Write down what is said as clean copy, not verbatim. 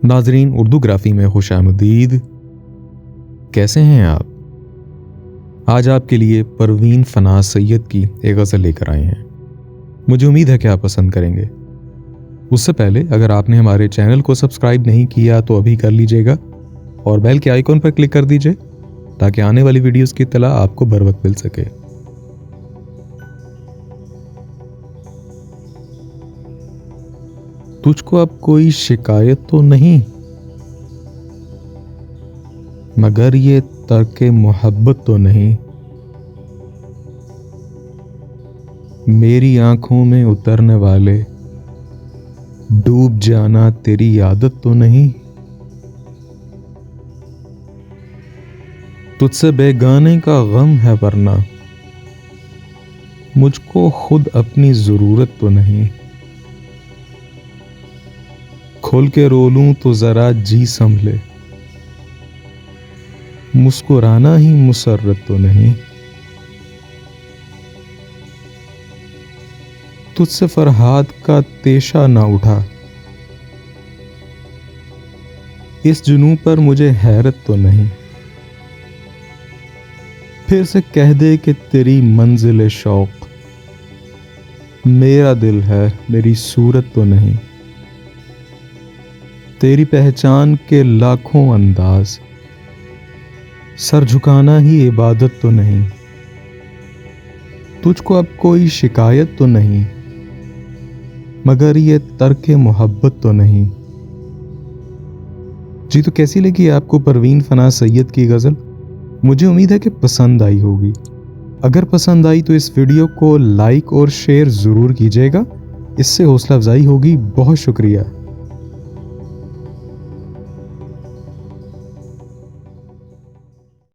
नाजरीन, उर्दू ग्राफी में खुशामदीद। कैसे हैं आप? आज आपके लिए परवीन फनाज सैयद की एक गज़ल लेकर आए हैं। मुझे उम्मीद है कि आप पसंद करेंगे। उससे पहले अगर आपने हमारे चैनल को सब्सक्राइब नहीं किया तो अभी कर लीजिएगा और बेल के आइकॉन पर क्लिक कर दीजिए ताकि आने वाली वीडियोस की इत्तला आपको बर वक्त मिल सके। तुझको अब कोई शिकायत तो नहीं, मगर ये तर्के मोहब्बत तो नहीं। मेरी आंखों में उतरने वाले डूब जाना तेरी आदत तो नहीं। तुझसे बेगाने का गम है वरना मुझको खुद अपनी जरूरत तो नहीं। खोल के रो लूं तो जरा जी संभले, मुस्कुराना ही मुसर्रत तो नहीं। तुझसे फरहाद का तेशा ना उठा, इस जुनूं पर मुझे हैरत तो नहीं। फिर से कह दे कि तेरी मंजिल शौक मेरा दिल है, मेरी सूरत तो नहीं। तेरी पहचान के लाखों अंदाज, सर झुकाना ही इबादत तो नहीं। तुझको अब कोई शिकायत तो नहीं, मगर ये तर्के मोहब्बत तो नहीं। जी, तो कैसी लगी आपको परवीन फनाज सैयद की गज़ल? मुझे उम्मीद है कि पसंद आई होगी। अगर पसंद आई तो इस वीडियो को लाइक और शेयर ज़रूर कीजिएगा, इससे हौसला अफजाई होगी। बहुत शुक्रिया।